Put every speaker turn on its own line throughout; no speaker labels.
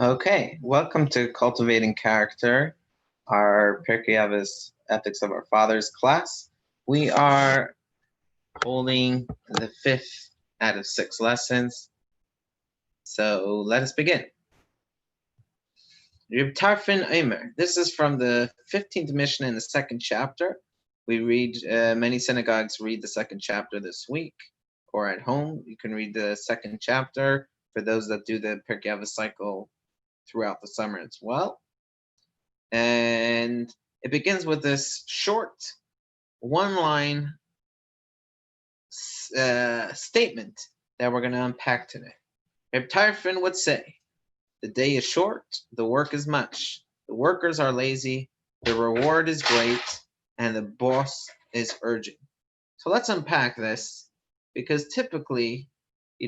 Okay, welcome to Cultivating Character, our Pirkei Avos Ethics of Our Fathers class. We are holding the fifth out of 6 lessons. So let us begin. Reb Tarfon Omer. This is from the 15th Mishnah in the second chapter. We read, many synagogues read the second chapter this week, or at home. You can read the second chapter for those that do the Pirkei Avos cycle throughout the summer as well. And it begins with this short one-line statement that we're going to unpack today. Reb Tarfon would say, the day is short, the work is much. The workers are lazy, the reward is great, and the boss is urging. So let's unpack this, because typically,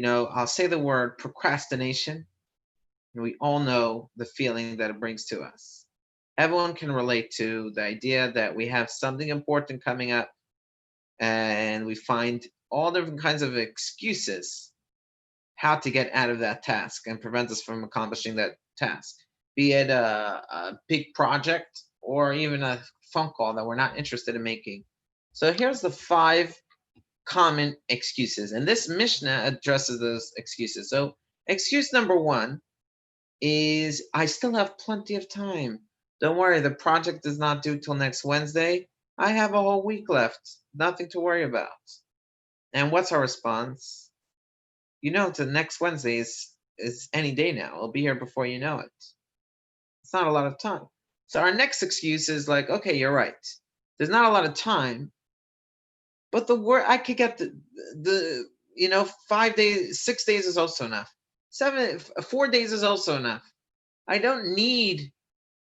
I'll say the word procrastination, and we all know the feeling that it brings to us. Everyone can relate to the idea that we have something important coming up and we find all different kinds of excuses how to get out of that task and prevent us from accomplishing that task, be it a big project or even a phone call that we're not interested in making. So here's the 5 common excuses, and this Mishnah addresses those excuses. So excuse number 1 is, I still have plenty of time. Don't worry, the project is not due till next Wednesday. I have a whole week left. Nothing to worry about. And what's our response? The next Wednesday is any day now. It'll be here before you know it. It's not a lot of time. So our next excuse is like, okay, you're right. There's not a lot of time, but the work I could get the 5 days, 6 days is also enough. 4 days is also enough. I don't need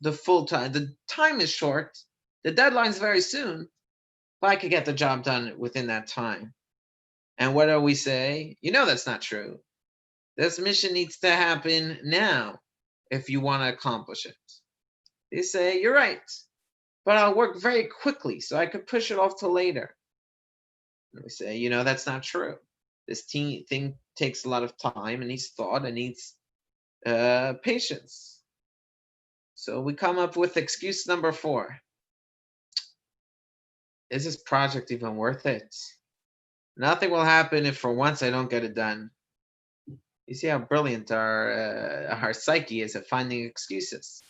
the full time. The time is short. The deadline's very soon, but I could get the job done within that time. And what do we say? That's not true. This mission needs to happen now if you want to accomplish it. They say, you're right, but I'll work very quickly so I could push it off till later. And we say, that's not true. This thing takes a lot of time and needs thought and needs patience. So we come up with excuse number 4. Is this project even worth it? Nothing will happen if for once I don't get it done. You see how brilliant our psyche is at finding excuses.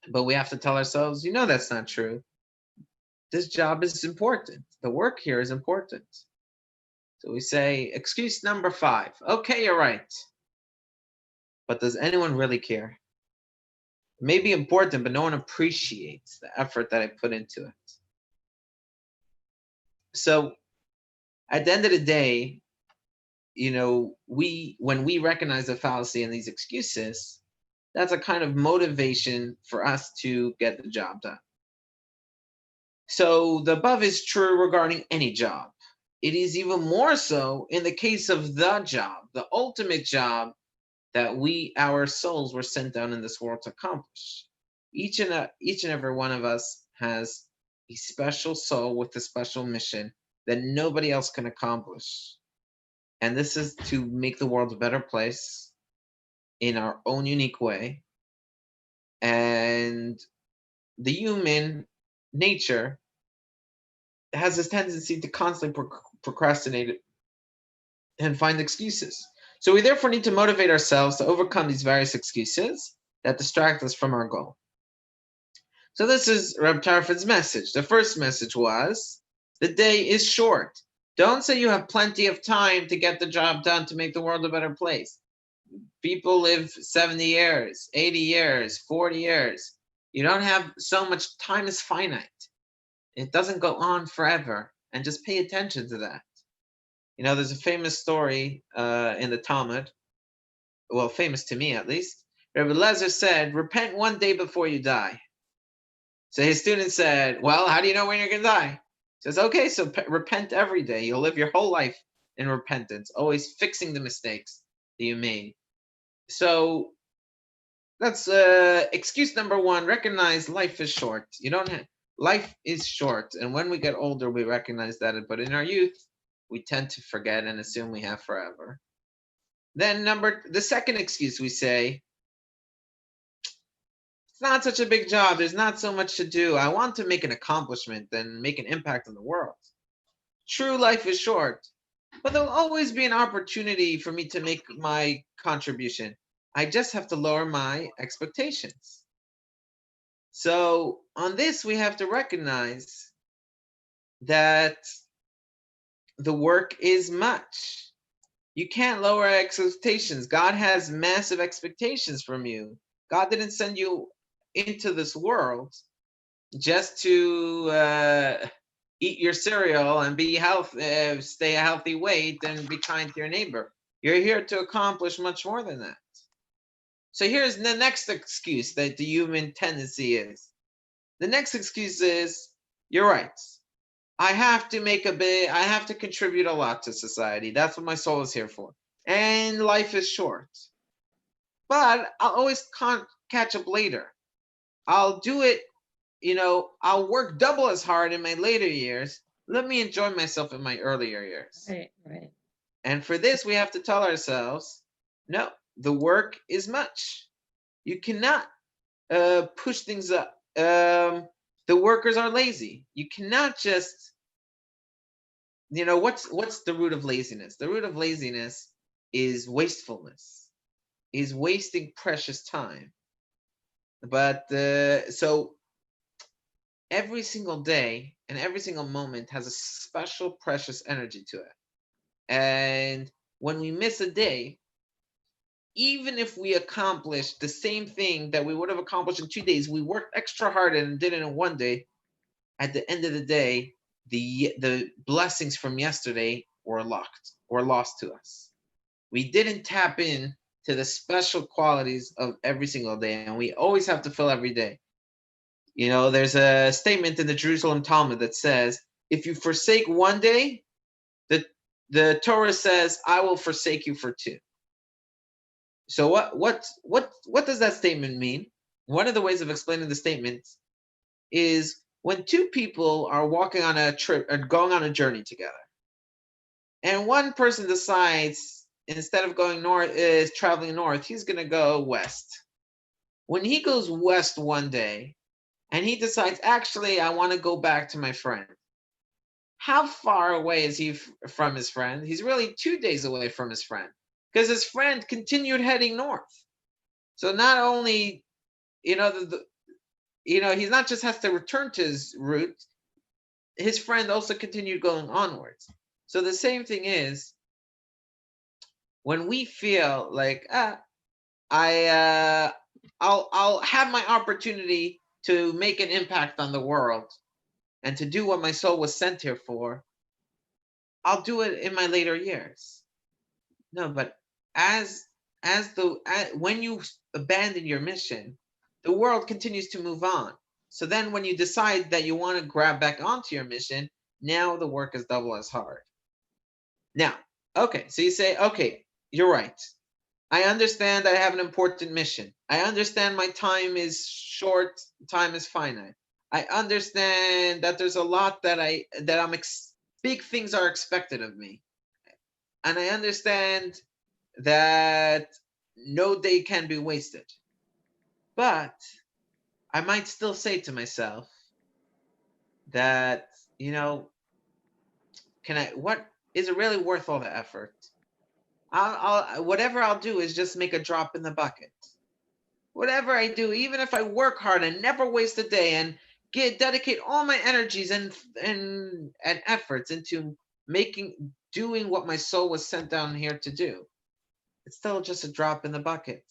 But we have to tell ourselves, that's not true. This job is important. The work here is important. So we say, excuse number 5. Okay, you're right. But does anyone really care? It may be important, but no one appreciates the effort that I put into it. So at the end of the day, when we recognize the fallacy in these excuses, that's a kind of motivation for us to get the job done. So the above is true regarding any job. It is even more so in the case of the job, the ultimate job that our souls were sent down in this world to accomplish. Each and every one of us has a special soul with a special mission that nobody else can accomplish. And this is to make the world a better place in our own unique way. And the human nature has this tendency to constantly procrastinate and find excuses. So we therefore need to motivate ourselves to overcome these various excuses that distract us from our goal. So this is Reb Tarfon's message. The first message was, the day is short. Don't say you have plenty of time to get the job done to make the world a better place. People live 70 years, 80 years, 40 years. You don't have so much. Time is finite. It doesn't go on forever. And just pay attention to that. There's a famous story in the Talmud, well, famous to me at least. Rebbe Lezer said, repent one day before you die. So his student said, well, how do you know when you're going to die? He says, okay, so repent every day. You'll live your whole life in repentance, always fixing the mistakes that you made. So that's excuse number 1. Recognize life is short. Life is short. And when we get older, we recognize that. But in our youth, we tend to forget and assume we have forever. Then the second excuse we say, It's not such a big job. There's not so much to do. I want to make an accomplishment and make an impact on the world. True, life is short, but there'll always be an opportunity for me to make my contribution. I just have to lower my expectations. So, on this, we have to recognize that the work is much. You can't lower expectations. God has massive expectations from you. God didn't send you into this world just to eat your cereal and be healthy, stay a healthy weight, and be kind to your neighbor. You're here to accomplish much more than that. So here's the next excuse that the human tendency is. The next excuse is, you're right. I have to make a bit, I have to contribute a lot to society. That's what my soul is here for. And life is short. But I'll always catch up later. I'll do it, I'll work double as hard in my later years. Let me enjoy myself in my earlier years.
Right.
And for this, we have to tell ourselves, no, the work is much. You cannot push things up. The workers are lazy. You cannot just, what's the root of laziness? The root of laziness is wastefulness, is wasting precious time. But so every single day and every single moment has a special precious energy to it. And when we miss a day, even if we accomplish the same thing that we would have accomplished in 2 days, we worked extra hard and did it in one day. At the end of the day, the blessings from yesterday were lost to us. We didn't tap in to the special qualities of every single day, and we always have to fill every day. There's a statement in the Jerusalem Talmud that says, if you forsake one day, the Torah says, I will forsake you for two. So what does that statement mean? One of the ways of explaining the statement is when two people are walking on a trip or going on a journey together, and one person decides instead of going north, is traveling north, he's going to go west. When he goes west one day and he decides, actually, I want to go back to my friend. How far away is he from his friend? He's really 2 days away from his friend because his friend continued heading north. So not only, he's not just has to return to his route, his friend also continued going onwards. So the same thing is when we feel like I'll have my opportunity to make an impact on the world and to do what my soul was sent here for, I'll do it in my later years. No, but when you abandon your mission, the world continues to move on. So then when you decide that you want to grab back onto your mission, now the work is double as hard. Now, okay, so you say, okay, you're right. I understand I have an important mission. I understand my time is short, time is finite. I understand that there's a lot big things are expected of me. And I understand that no day can be wasted. But I might still say to myself that, what is it really worth all the effort? Whatever I'll do is just make a drop in the bucket. Whatever I do, even if I work hard and never waste a day and dedicate all my energies and efforts into doing what my soul was sent down here to do, it's still just a drop in the bucket.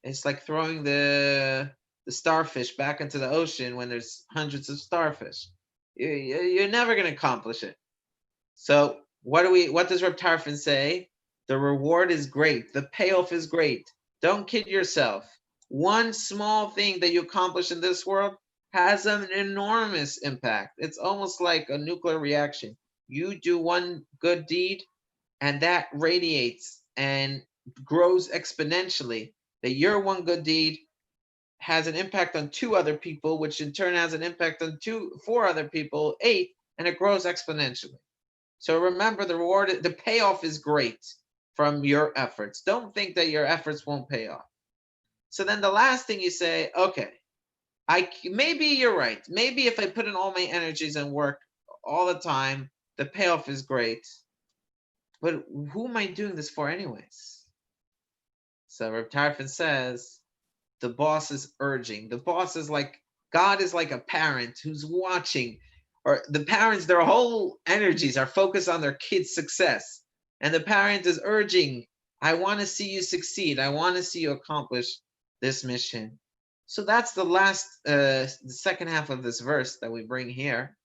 It's like throwing the starfish back into the ocean when there's hundreds of starfish. You're never going to accomplish it. So what does Reb Tarfon say? The reward is great. The payoff is great. Don't kid yourself. One small thing that you accomplish in this world has an enormous impact. It's almost like a nuclear reaction. You do one good deed and that radiates and grows exponentially. That your one good deed has an impact on 2 other people, which in turn has an impact on 4 other people, 8, and it grows exponentially. So remember, the payoff is great from your efforts. Don't think that your efforts won't pay off. So then the last thing you say, okay, Maybe you're right. Maybe if I put in all my energies and work all the time, the payoff is great. But who am I doing this for anyways? So Reb Tarfon says the boss is urging. The boss is like, God is like a parent who's watching, or the parents, their whole energies are focused on their kid's success. And the parent is urging, I want to see you succeed. I want to see you accomplish this mission. So that's the second half of this verse that we bring here.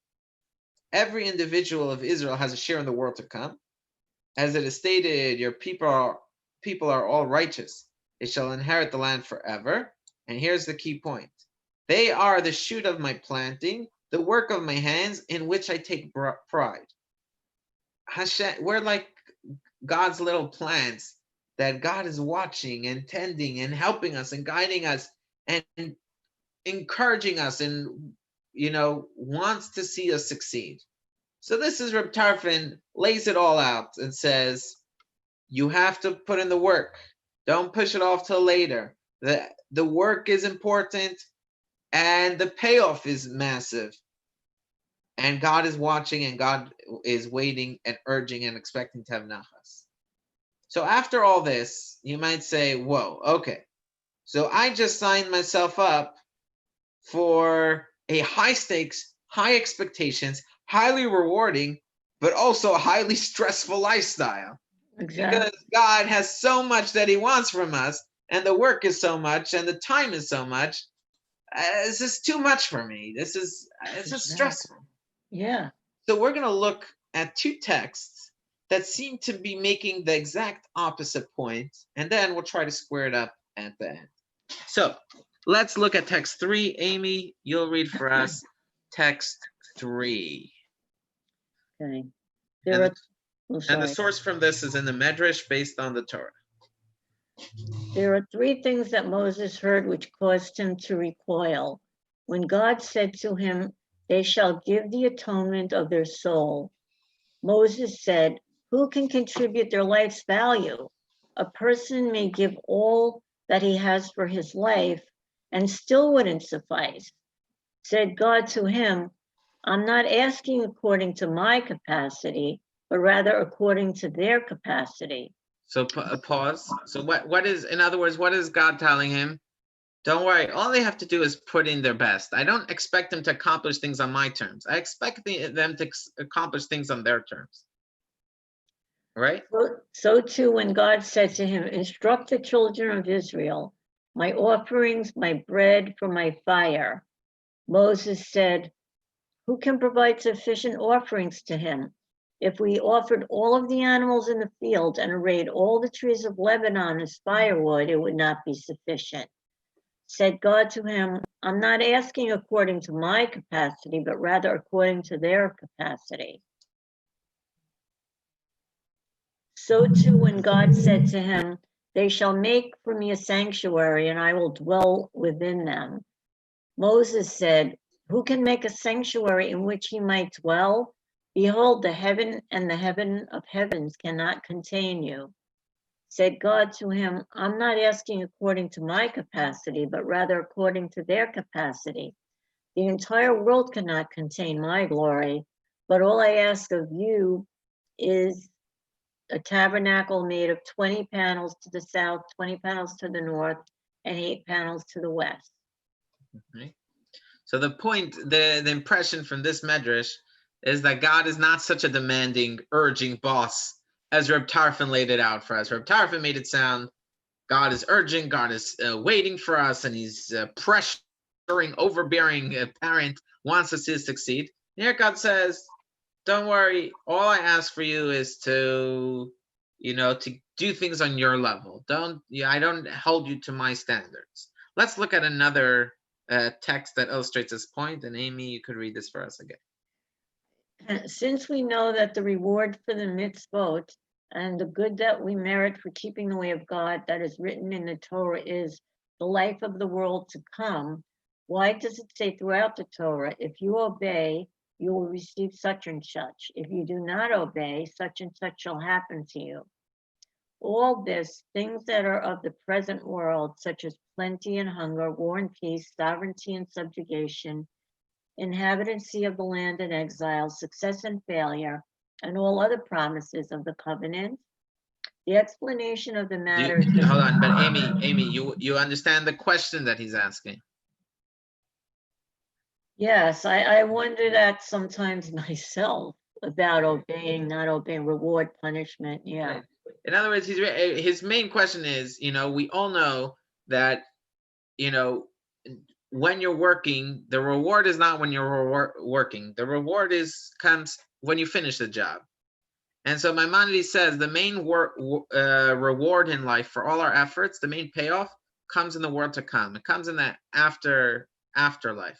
Every individual of Israel has a share in the world to come. As it is stated, your people are all righteous. They shall inherit the land forever. And here's the key point. They are the shoot of my planting, the work of my hands, in which I take pride. Hashem, we're like God's little plants that God is watching and tending and helping us and guiding us and encouraging us and, wants to see us succeed. So this is Reb Tarfon lays it all out and says, you have to put in the work. Don't push it off till later. The work is important and the payoff is massive. And God is watching and God is waiting and urging and expecting to have nachas. So after all this, you might say, whoa, okay. So I just signed myself up for a high stakes, high expectations, highly rewarding, but also highly stressful lifestyle. Exactly. Because God has so much that he wants from us, and the work is so much, and the time is so much. This is too much for me. It's just stressful.
Yeah.
So we're going to look at two texts that seem to be making the exact opposite point, and then we'll try to square it up at the end. So let's look at text 3. Amy, you'll read for us text 3.
Okay.
And the source from this is in the Medrash based on the Torah.
There are 3 things that Moses heard which caused him to recoil. When God said to him, they shall give the atonement of their soul. Moses said, who can contribute their life's value? A person may give all that he has for his life and still wouldn't suffice. Said God to him, I'm not asking according to my capacity, but rather according to their capacity.
So pause. So what is, in other words, what is God telling him? Don't worry. All they have to do is put in their best. I don't expect them to accomplish things on my terms. I expect them to accomplish things on their terms. Right?
So too, when God said to him, instruct the children of Israel, my offerings, my bread for my fire. Moses said, who can provide sufficient offerings to him? If we offered all of the animals in the field and arrayed all the trees of Lebanon as firewood, it would not be sufficient. Said God to him, I'm not asking according to my capacity, but rather according to their capacity. So too, when God said to him, they shall make for me a sanctuary and I will dwell within them. Moses said, who can make a sanctuary in which he might dwell? Behold, the heaven and the heaven of heavens cannot contain you. Said God to him, I'm not asking according to my capacity, but rather according to their capacity. The entire world cannot contain my glory, but all I ask of you is a tabernacle made of 20 panels to the south, 20 panels to the north, and 8 panels to the west.
Okay. So the point, the impression from this medrash is that God is not such a demanding, urging boss as Reb Tarfon laid it out for us. Reb Tarfon made it sound God is urging, God is waiting for us, and he's pressuring, overbearing parent, wants us to succeed. Here God says, don't worry, all I ask for you is to do things on your level. I don't hold you to my standards. Let's look at another text that illustrates this point, and Amy, you could read this for us again.
Since we know that the reward for the mitzvot and the good that we merit for keeping the way of God that is written in the Torah is the life of the world to come, why does it say throughout the Torah, if you obey, you will receive such and such. If you do not obey, such and such shall happen to you. All this, things that are of the present world, such as plenty and hunger, war and peace, sovereignty and subjugation, inhabitancy of the land and exile, success and failure, and all other promises of the covenant. The explanation of the matter is
Hold on, but Amy, you understand the question that he's asking?
yes, I wonder that sometimes myself about obeying, not obeying, reward, punishment. Yeah.
Right. In other words, his main question is, we all know that, when you're working, the reward is not when you're working. The reward comes when you finish the job. And so Maimonides says the main reward in life for all our efforts, the main payoff, comes in the world to come. It comes in that afterlife.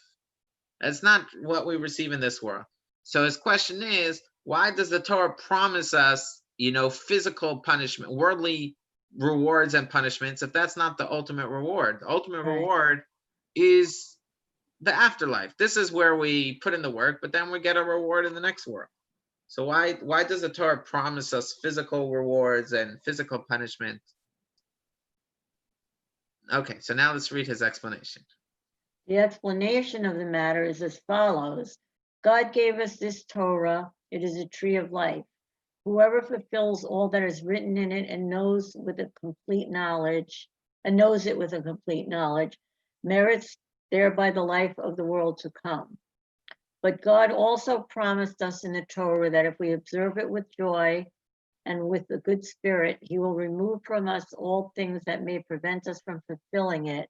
It's not what we receive in this world. So his question is, why does the Torah promise us, physical punishment, worldly rewards and punishments, if that's not the ultimate reward? The ultimate reward is the afterlife. This is where we put in the work, but then we get a reward in the next world. So why does the Torah promise us physical rewards and physical punishment? Okay, so now let's read his explanation.
The explanation of the matter is as follows. God gave us this Torah. It is a tree of life. Whoever fulfills all that is written in it and knows it with a complete knowledge, merits thereby the life of the world to come. But God also promised us in the Torah that if we observe it with joy and with a good spirit, he will remove from us all things that may prevent us from fulfilling it,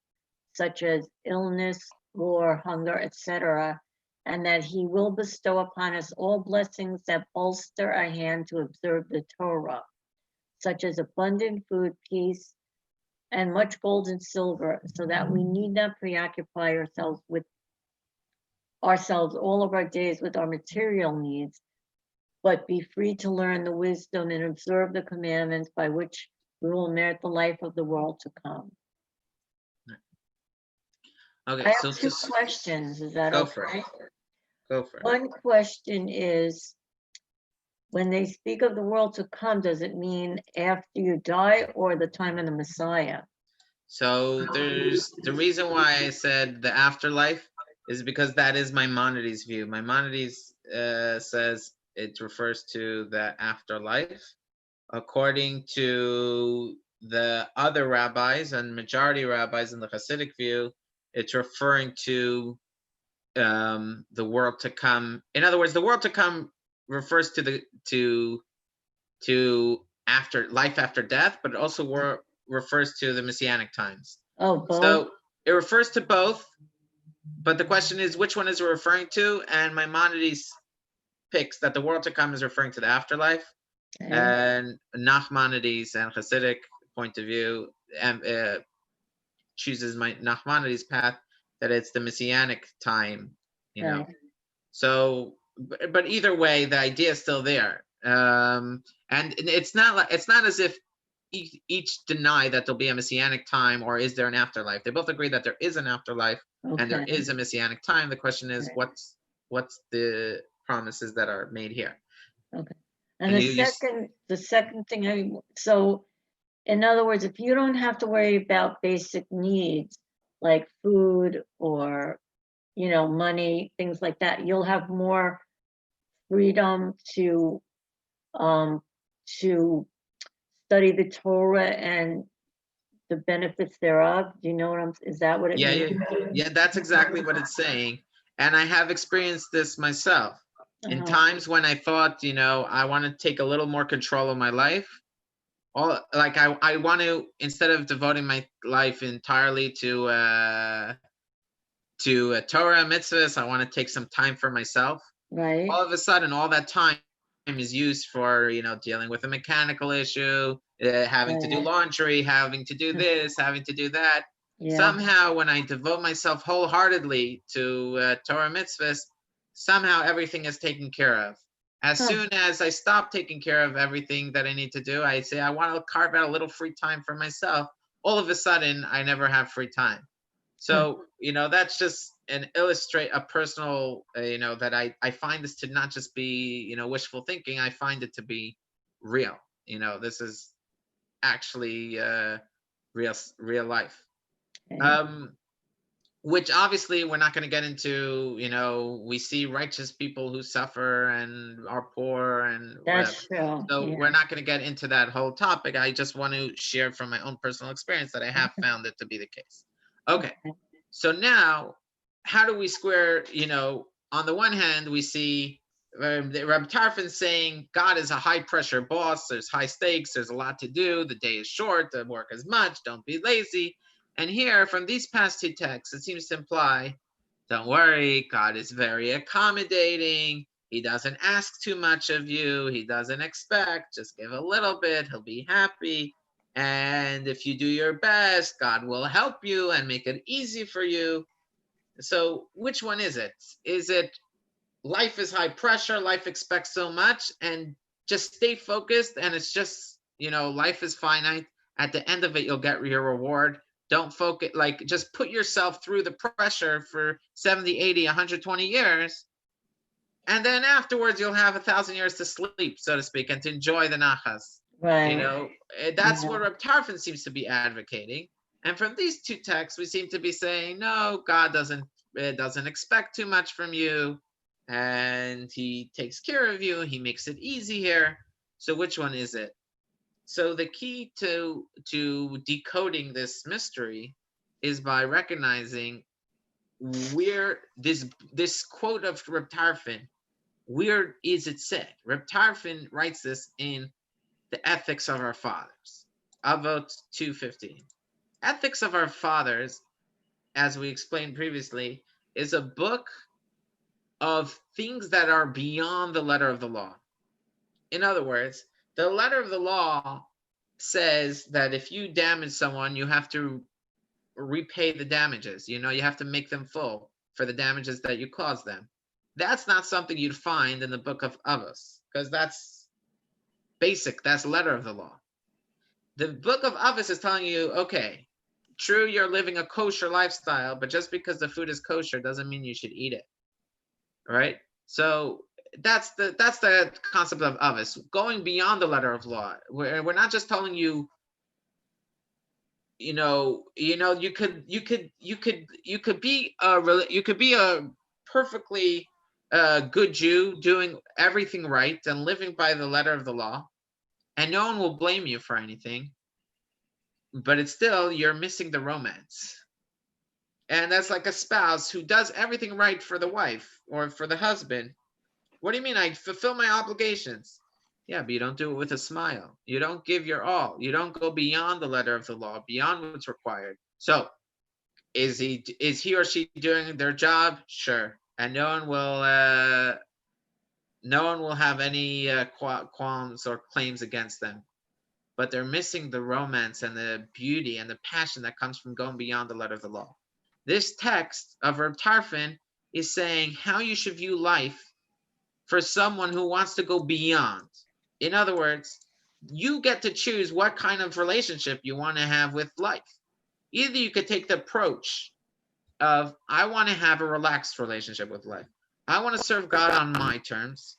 such as illness, war, hunger, etc., and that he will bestow upon us all blessings that bolster our hand to observe the Torah, such as abundant food, peace, and much gold and silver, so that we need not preoccupy ourselves all of our days with our material needs, but be free to learn the wisdom and observe the commandments by which we will merit the life of the world to come.
Okay,
I have two questions. Is that okay?
Go for it.
One question is, when they speak of the world to come, does it mean after you die or the time of the Messiah?
So there's the reason why I said the afterlife is because that is Maimonides' view. Maimonides says it refers to the afterlife. According to the other rabbis and majority rabbis in the Hasidic view, it's referring to the world to come. In other words, the world to come refers to after life after death, but it also refers to the Messianic times.
Oh, both?
So it refers to both, but the question is which one is it referring to? And Maimonides picks that the world to come is referring to the afterlife, and Nachmanides and Hasidic point of view chooses Nachmanides' path, that it's the Messianic time, So, but either way, the idea is still there. And it's not as if each deny that there'll be a Messianic time or is there an afterlife. They both agree that there is an afterlife and there is a Messianic time. The question is what's the promises that are made here.
Okay. And the second thing, so in other words, if you don't have to worry about basic needs like food or, money, things like that, you'll have more freedom to study the Torah and the benefits thereof. Do you know what is that what it means?
Yeah, that's exactly what it's saying. And I have experienced this myself. In times when I thought, I want to take a little more control of my life, I want to, instead of devoting my life entirely to Torah mitzvahs, I want to take some time for myself.
Right.
All of a sudden, all that time is used for, dealing with a mechanical issue, having to do laundry, having to do this, having to do that. Yeah. Somehow, when I devote myself wholeheartedly to Torah mitzvahs, somehow everything is taken care of. As soon as I stop taking care of everything that I need to do, I say I want to carve out a little free time for myself. All of a sudden, I never have free time. So, that's just a personal, that I find this to not just be, wishful thinking. I find it to be real. This is actually real life.
Okay.
Which obviously we're not going to get into. We see righteous people who suffer and are poor and whatever.
That's true.
So
Yeah.
we're not going to get into that whole topic. I just want to share from my own personal experience that I have found it to be the case. Okay. So now, how do we square, on the one hand, we see Reb Tarfon saying God is a high pressure boss. There's high stakes. There's a lot to do. The day is short. The work is much. Don't be lazy. And here, from these past two texts, it seems to imply, don't worry, God is very accommodating. He doesn't ask too much of you. He doesn't expect. Just give a little bit. He'll be happy. And if you do your best, God will help you and make it easy for you. So which one is it? Is it life is high pressure, life expects so much, and just stay focused, and it's just, life is finite. At the end of it, you'll get your reward. Don't focus, just put yourself through the pressure for 70, 80, 120 years, and then afterwards you'll have 1,000 years to sleep, so to speak, and to enjoy the nachas.
Right.
That's
Yeah.
what Reb Tarfon seems to be advocating. And from these two texts, we seem to be saying, no, God doesn't expect too much from you, and he takes care of you. He makes it easy here. So which one is it? So the key to decoding this mystery is by recognizing where this quote of Reb Tarfon, where is it said? Reb Tarfon writes this in the Ethics of Our Fathers, Avot 2:15. Ethics of Our Fathers, as we explained previously, is a book of things that are beyond the letter of the law. In other words, the letter of the law says that if you damage someone, you have to repay the damages. You have to make them full for the damages that you caused them. That's not something you'd find in the book of Avos, because that's basic. That's letter of the law. The book of Avos is telling you, okay, true, you're living a kosher lifestyle, but just because the food is kosher doesn't mean you should eat it, right? So that's the concept of Avos, going beyond the letter of law. We're not just telling you, you could be a perfectly good Jew, doing everything right and living by the letter of the law, and no one will blame you for anything. But it's still, you're missing the romance. And that's like a spouse who does everything right for the wife or for the husband. What do you mean? I fulfill my obligations. Yeah, but you don't do it with a smile. You don't give your all. You don't go beyond the letter of the law, beyond what's required. So is he or she doing their job? Sure. And no one will have any qualms or claims against them. But they're missing the romance and the beauty and the passion that comes from going beyond the letter of the law. This text of Reb Tarfon is saying how you should view life for someone who wants to go beyond. In other words, you get to choose what kind of relationship you want to have with life. Either you could take the approach of, I want to have a relaxed relationship with life. I want to serve God on my terms.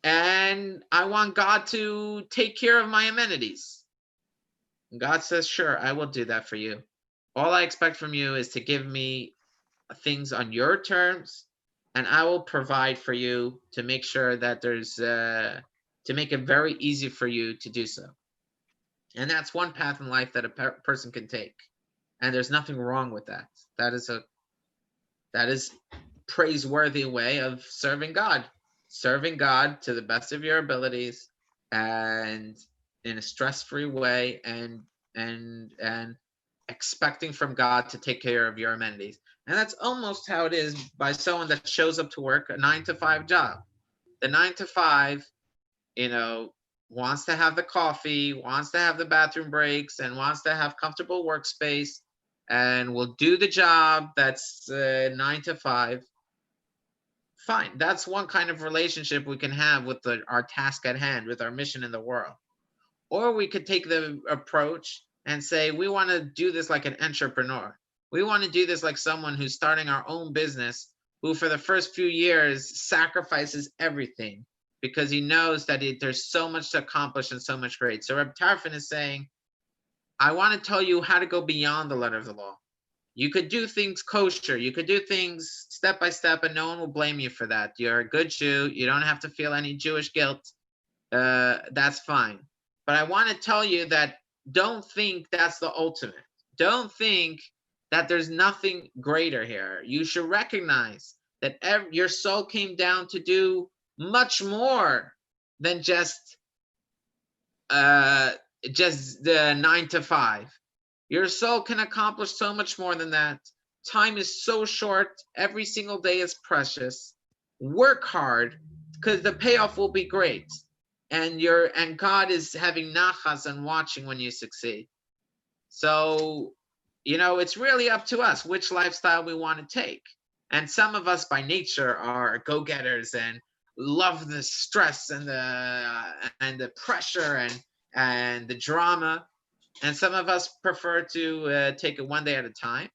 And I want God to take care of my amenities. God says, sure, I will do that for you. All I expect from you is to give me things on your terms, and I will provide for you to make sure that to make it very easy for you to do so. And that's one path in life that a person can take. And there's nothing wrong with that. That is praiseworthy way of serving God to the best of your abilities and in a stress-free way, and expecting from God to take care of your amenities. And that's almost how it is by someone that shows up to work a 9-to-5 job. The 9-to-5, wants to have the coffee, wants to have the bathroom breaks, and wants to have comfortable workspace, and will do the job that's 9-to-5. Fine. That's one kind of relationship we can have with our task at hand, with our mission in the world. Or we could take the approach and say, we want to do this like an entrepreneur. We want to do this like someone who's starting our own business, who for the first few years sacrifices everything because he knows that there's so much to accomplish and so much great. So Reb Tarfon is saying, I want to tell you how to go beyond the letter of the law. You could do things kosher. You could do things step by step, and no one will blame you for that. You're a good Jew. You don't have to feel any Jewish guilt. That's fine. But I want to tell you that don't think that's the ultimate. Don't think that there's nothing greater here. You should recognize that your soul came down to do much more than just the 9 to 5. Your soul can accomplish so much more than that. Time is so short. Every single day is precious. Work hard, because the payoff will be great. And God is having nachas and watching when you succeed. So, it's really up to us which lifestyle we want to take. And some of us by nature are go-getters and love the stress and the pressure and the drama. And some of us prefer to take it one day at a time.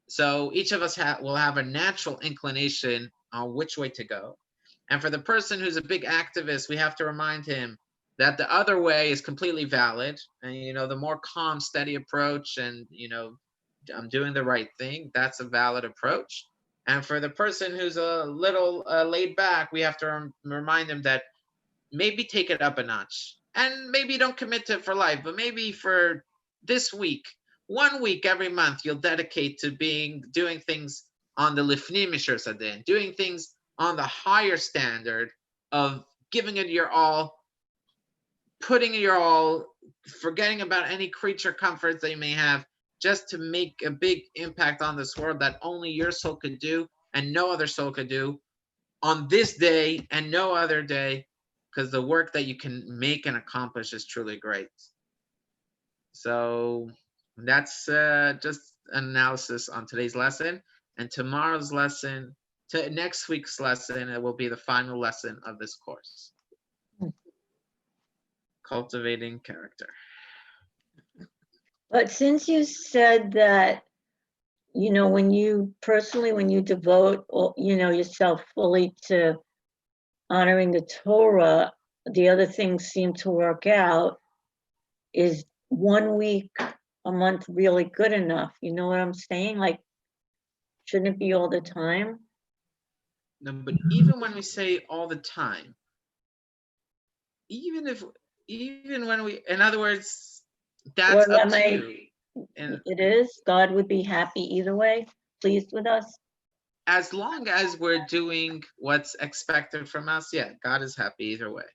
So each of us will have a natural inclination on which way to go. And for the person who's a big activist, we have to remind him that the other way is completely valid. And, the more calm, steady approach and, I'm doing the right thing, that's a valid approach. And for the person who's a little laid back, we have to remind them that maybe take it up a notch. And maybe don't commit to it for life, but maybe for this week, 1 week every month, you'll dedicate to doing things on the lifnim mishur sadin, doing things on the higher standard of giving it your all, putting it your all, forgetting about any creature comforts that you may have, just to make a big impact on this world that only your soul could do and no other soul could do on this day and no other day, because the work that you can make and accomplish is truly great. So that's just an analysis on today's lesson. And tomorrow's lesson, next week's lesson, it will be the final lesson of this course. Cultivating Character.
But since you said that, when you devote, yourself fully to honoring the Torah, the other things seem to work out. Is 1 week a month really good enough? You know what I'm saying? Like, shouldn't it be all the time?
No, but even when we say all the time, even when we, in other words, that's up to you. And
it is. God would be happy either way, pleased with us.
As long as we're doing what's expected from us, yeah, God is happy either way.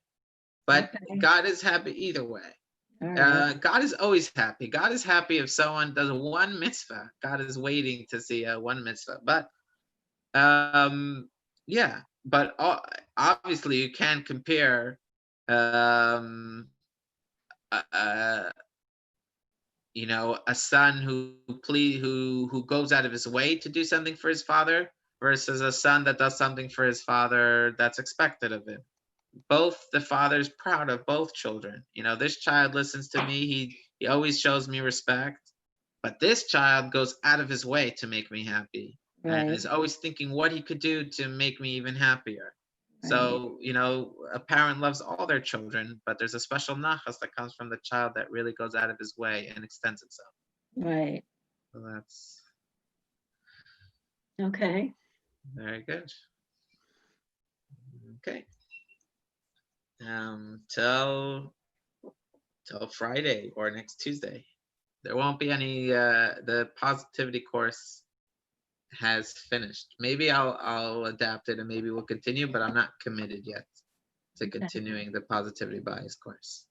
But okay. God is happy either way. Right. God is always happy. God is happy if someone does one mitzvah. God is waiting to see one mitzvah. But yeah, but obviously you can't compare a son who goes out of his way to do something for his father versus a son that does something for his father that's expected of him. Both the father's proud of both children. This child listens to me. He always shows me respect. But this child goes out of his way to make me happy. Right. And is always thinking what he could do to make me even happier. Right. So, a parent loves all their children, but there's a special nachas that comes from the child that really goes out of his way and extends himself.
Right.
So that's...
Okay.
Very good. Okay. Till Friday or next Tuesday. There won't be any, the positivity course has finished. Maybe I'll adapt it and maybe we'll continue, but I'm not committed yet to continuing the positivity bias course.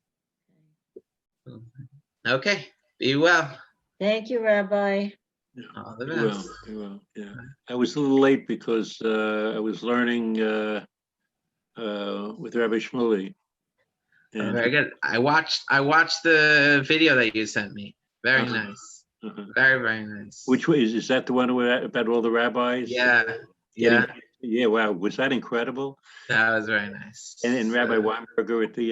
Okay, be well.
Thank you, Rabbi.
Yeah,
all the best.
Be well, yeah. I was a little late because I was learning with Rabbi Shmuley.
Very good. I watched the video that you sent me. Very nice. Very, very nice.
Which way is that the one about all the rabbis?
Yeah. Yeah.
Yeah. Wow. Was that incredible?
That was very nice.
And Rabbi Weinberger at the end.